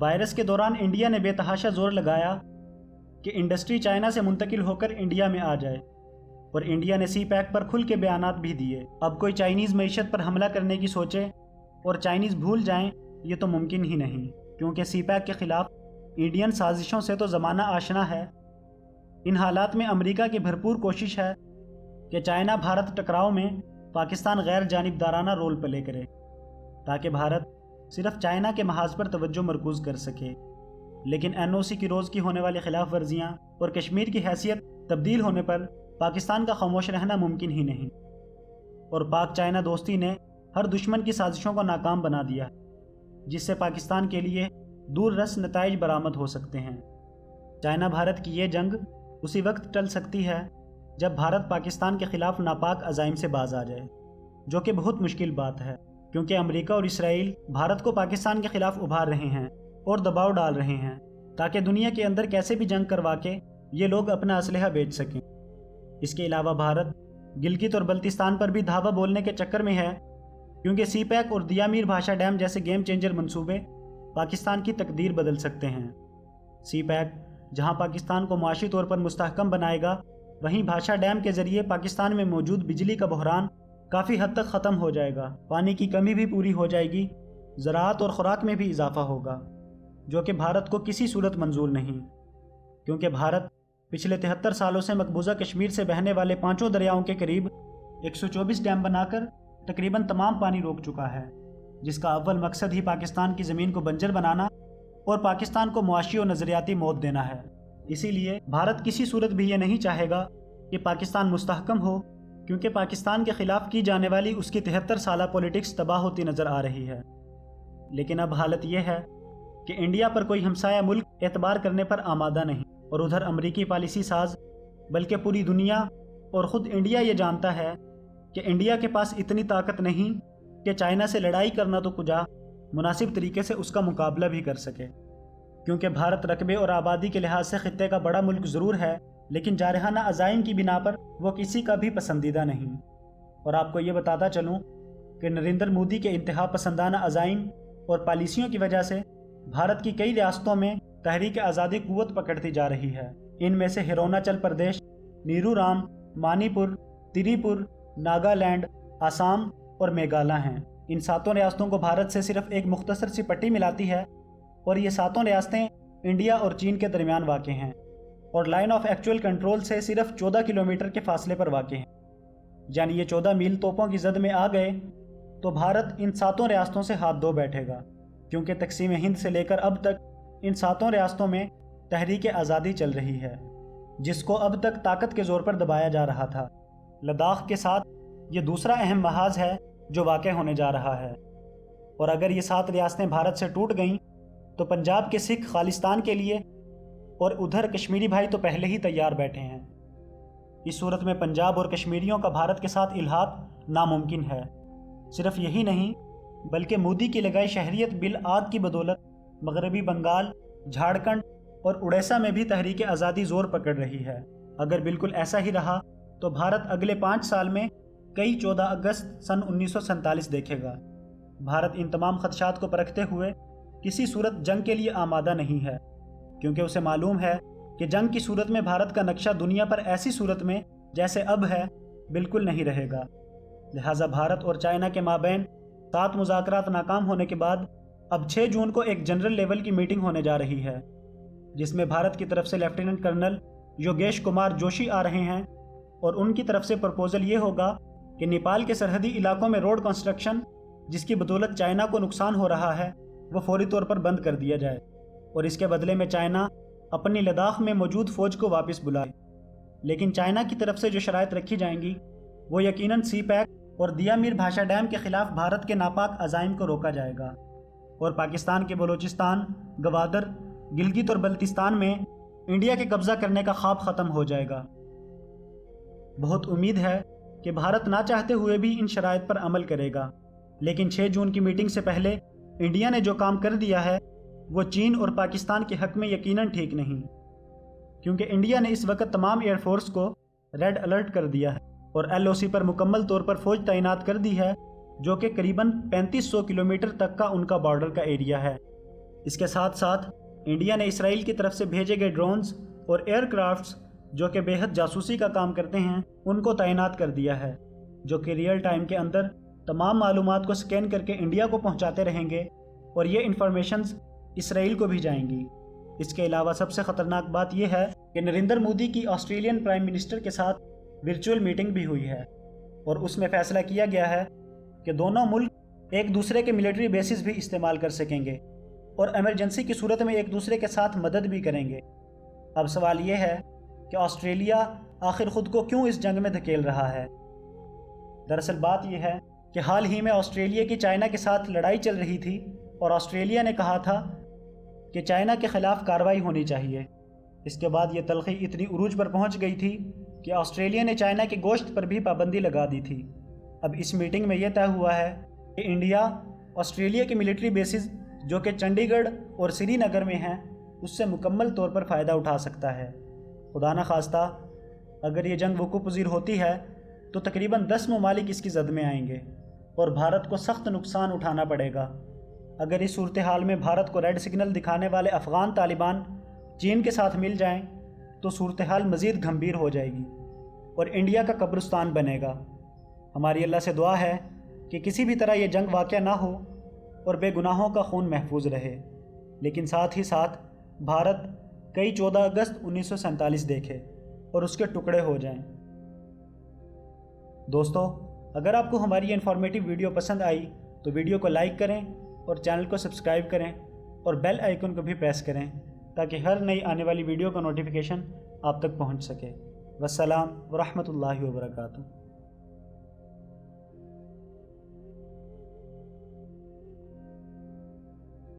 Virus کے دوران India نے بے تحاشا زور لگایا کہ انڈسٹری چائنا سے منتقل ہو کر انڈیا میں آ جائے، اور انڈیا نے سی پیک پر کھل کے بیانات بھی دیے۔ اب کوئی چائنیز معیشت پر حملہ کرنے کی سوچے اور چائنیز بھول جائیں، یہ تو ممکن ہی نہیں، کیونکہ سی پیک کے خلاف انڈین سازشوں سے تو زمانہ آشنا ہے۔ ان حالات میں امریکہ کی بھرپور کوشش ہے کہ چائنا بھارت ٹکراؤ میں پاکستان غیر جانبدارانہ رول پلے کرے، تاکہ بھارت صرف چائنا کے محاذ پر توجہ مرکوز کر سکے۔ لیکن NOC کی روز کی ہونے والی خلاف ورزیاں اور کشمیر کی حیثیت تبدیل ہونے پر پاکستان کا خاموش رہنا ممکن ہی نہیں، اور پاک چائنا دوستی نے ہر دشمن کی سازشوں کو ناکام بنا دیا، جس سے پاکستان کے لیے دور رس نتائج برآمد ہو سکتے ہیں۔ چائنا بھارت کی یہ جنگ اسی وقت ٹل سکتی ہے جب بھارت پاکستان کے خلاف ناپاک عزائم سے باز آ جائے، جو کہ بہت مشکل بات ہے، کیونکہ امریکہ اور اسرائیل بھارت کو پاکستان کے خلاف ابھار رہے ہیں اور دباؤ ڈال رہے ہیں، تاکہ دنیا کے اندر کیسے بھی جنگ کروا کے یہ لوگ اپنا اسلحہ بیچ سکیں۔ اس کے علاوہ بھارت گلگت اور بلتستان پر بھی دھاوا بولنے کے چکر میں ہے، کیونکہ سی پیک اور دیامیر بھاشا ڈیم جیسے گیم چینجر منصوبے پاکستان کی تقدیر بدل سکتے ہیں۔ سی پیک جہاں پاکستان کو معاشی طور پر مستحکم بنائے گا، وہیں بھاشا ڈیم کے ذریعے پاکستان میں موجود بجلی کا بحران کافی حد تک ختم ہو جائے گا، پانی کی کمی بھی پوری ہو جائے گی، زراعت اور خوراک میں بھی اضافہ ہوگا، جو کہ بھارت کو کسی صورت منظور نہیں، کیونکہ بھارت پچھلے 73 سالوں سے مقبوضہ کشمیر سے بہنے والے 5 دریاؤں کے قریب 124 ڈیم بنا کر تقریباً تمام پانی روک چکا ہے، جس کا اول مقصد ہی پاکستان کی زمین کو بنجر بنانا اور پاکستان کو معاشی و نظریاتی موت دینا ہے۔ اسی لیے بھارت کسی صورت بھی یہ نہیں چاہے گا کہ پاکستان مستحکم ہو، کیونکہ پاکستان کے خلاف کی جانے والی اس کی 73 سالہ پولیٹکس تباہ ہوتی نظر آ رہی ہے۔ لیکن اب حالت یہ ہے کہ انڈیا پر کوئی ہمسایہ ملک اعتبار کرنے پر آمادہ نہیں، اور ادھر امریکی پالیسی ساز بلکہ پوری دنیا اور خود انڈیا یہ جانتا ہے کہ انڈیا کے پاس اتنی طاقت نہیں کہ چائنا سے لڑائی کرنا تو کجا مناسب طریقے سے اس کا مقابلہ بھی کر سکے، کیونکہ بھارت رقبے اور آبادی کے لحاظ سے خطے کا بڑا ملک ضرور ہے، لیکن جارحانہ عزائم کی بنا پر وہ کسی کا بھی پسندیدہ نہیں۔ اور آپ کو یہ بتاتا چلوں کہ نریندر مودی کے انتہا پسندانہ عزائم اور پالیسیوں کی وجہ سے بھارت کی کئی ریاستوں میں تحریک آزادی قوت پکڑتی جا رہی ہے۔ ان میں سے ہروناچل پردیش، نیرو رام، منی پور، تری پور، ناگالینڈ، آسام اور میگھالیہ ہیں۔ ان 7 ریاستوں کو بھارت سے صرف ایک مختصر سی پٹی ملاتی ہے، اور یہ 7 ریاستیں انڈیا اور چین کے درمیان واقع ہیں، اور لائن آف ایکچوئل کنٹرول سے صرف 14 کلومیٹر کے فاصلے پر واقع ہیں۔ یعنی یہ 14 میل توپوں کی زد میں آ گئے تو بھارت ان 7 ریاستوں سے ہاتھ دھو بیٹھے گا، کیونکہ تقسیم ہند سے لے کر اب تک ان 7 ریاستوں میں تحریک آزادی چل رہی ہے، جس کو اب تک طاقت کے زور پر دبایا جا رہا تھا۔ لداخ کے ساتھ یہ دوسرا اہم محاذ ہے جو واقع ہونے جا رہا ہے، اور اگر یہ 7 ریاستیں بھارت سے ٹوٹ گئیں تو پنجاب کے سکھ خالصتان کے لیے، اور ادھر کشمیری بھائی تو پہلے ہی تیار بیٹھے ہیں۔ اس صورت میں پنجاب اور کشمیریوں کا بھارت کے ساتھ الحاق ناممکن ہے۔ صرف یہی نہیں بلکہ مودی کی لگائی شہریت بل آگ کی بدولت مغربی بنگال، جھارکھنڈ اور اڑیسہ میں بھی تحریک آزادی زور پکڑ رہی ہے۔ اگر بالکل ایسا ہی رہا تو بھارت اگلے 5 سال میں کئی 14 اگست سن 1947 دیکھے گا۔ بھارت ان تمام خدشات کو پرکھتے ہوئے کسی صورت جنگ کے لیے آمادہ نہیں ہے، کیونکہ اسے معلوم ہے کہ جنگ کی صورت میں بھارت کا نقشہ دنیا پر ایسی صورت میں جیسے اب ہے بالکل نہیں رہے گا۔ لہٰذا بھارت اور چائنا کے مابین 7 مذاکرات ناکام ہونے کے بعد اب 6 جون کو ایک جنرل لیول کی میٹنگ ہونے جا رہی ہے، جس میں بھارت کی طرف سے لیفٹیننٹ کرنل یوگیش کمار جوشی آ رہے ہیں، اور ان کی طرف سے پرپوزل یہ ہوگا کہ نیپال کے سرحدی علاقوں میں روڈ کنسٹرکشن، جس کی بدولت چائنا کو نقصان ہو رہا ہے، وہ فوری طور پر بند کر دیا جائے، اور اس کے بدلے میں چائنا اپنی لداخ میں موجود فوج کو واپس بلائے۔ لیکن چائنا کی طرف سے جو شرائط رکھی جائیں گی وہ یقیناً سی پیک اور دیامیر بھاشا ڈیم کے خلاف بھارت کے ناپاک عزائم کو روکا جائے گا، اور پاکستان کے بلوچستان، گوادر، گلگت اور بلتستان میں انڈیا کے قبضہ کرنے کا خواب ختم ہو جائے گا۔ بہت امید ہے کہ بھارت نہ چاہتے ہوئے بھی ان شرائط پر عمل کرے گا، لیکن 6 جون کی میٹنگ سے پہلے انڈیا نے جو کام کر دیا ہے وہ چین اور پاکستان کے حق میں یقیناً ٹھیک نہیں، کیونکہ انڈیا نے اس وقت تمام ایئر فورس کو ریڈ الرٹ کر دیا ہے اور LOC پر مکمل طور پر فوج تعینات کر دی ہے، جو کہ قریباً 3500 کلومیٹر تک کا ان کا بارڈر کا ایریا ہے۔ اس کے ساتھ ساتھ انڈیا نے اسرائیل کی طرف سے بھیجے گئے ڈرونز اور ایئر کرافٹس جو کہ بے حد جاسوسی کا کام کرتے ہیں ان کو تعینات کر دیا ہے، جو کہ ریئل ٹائم کے اندر تمام معلومات کو سکین کر کے انڈیا کو پہنچاتے رہیں گے اور یہ انفارمیشنز اسرائیل کو بھی جائیں گی۔ اس کے علاوہ سب سے خطرناک بات یہ ہے کہ نریندر مودی کی آسٹریلین پرائم منسٹر کے ساتھ ورچوئل میٹنگ بھی ہوئی ہے اور اس میں فیصلہ کیا گیا ہے کہ دونوں ملک ایک دوسرے کے ملٹری بیسز بھی استعمال کر سکیں گے اور ایمرجنسی کی صورت میں ایک دوسرے کے ساتھ مدد بھی کریں گے۔ اب سوال یہ ہے کہ آسٹریلیا آخر خود کو کیوں اس جنگ میں دھکیل رہا ہے؟ دراصل بات یہ ہے کہ حال ہی میں آسٹریلیا کی چائنا کے ساتھ لڑائی چل رہی تھی اور آسٹریلیا نے کہا تھا کہ چائنا کے خلاف کارروائی ہونی چاہیے۔ اس کے بعد یہ تلخی اتنی عروج پر پہنچ گئی تھی کہ آسٹریلیا نے چائنا کے گوشت پر بھی پابندی لگا دی تھی۔ اب اس میٹنگ میں یہ طے ہوا ہے کہ انڈیا آسٹریلیا کے ملٹری بیسز جو کہ چنڈی گڑھ اور سری نگر میں ہیں اس سے مکمل طور پر فائدہ اٹھا سکتا ہے۔ خدا نخواستہ اگر یہ جنگ وقوع پذیر ہوتی ہے تو تقریباً 10 ممالک اس کی زد میں آئیں گے اور بھارت کو سخت نقصان اٹھانا پڑے گا۔ اگر اس صورتحال میں بھارت کو ریڈ سگنل دکھانے والے افغان طالبان چین کے ساتھ مل جائیں تو صورتحال مزید گھمبیر ہو جائے گی اور انڈیا کا قبرستان بنے گا۔ ہماری اللہ سے دعا ہے کہ کسی بھی طرح یہ جنگ واقع نہ ہو اور بے گناہوں کا خون محفوظ رہے، لیکن ساتھ ہی ساتھ بھارت کئی 14 اگست 1947 دیکھے اور اس کے ٹکڑے ہو جائیں۔ دوستو، اگر آپ کو ہماری یہ انفارمیٹیو ویڈیو پسند آئی تو ویڈیو کو لائک کریں اور چینل کو سبسکرائب کریں اور بیل آئیکن کو بھی پریس کریں تاکہ ہر نئی آنے والی ویڈیو کا نوٹیفیکیشن آپ تک پہنچ سکے۔ والسلام ورحمۃ اللہ وبرکاتہ۔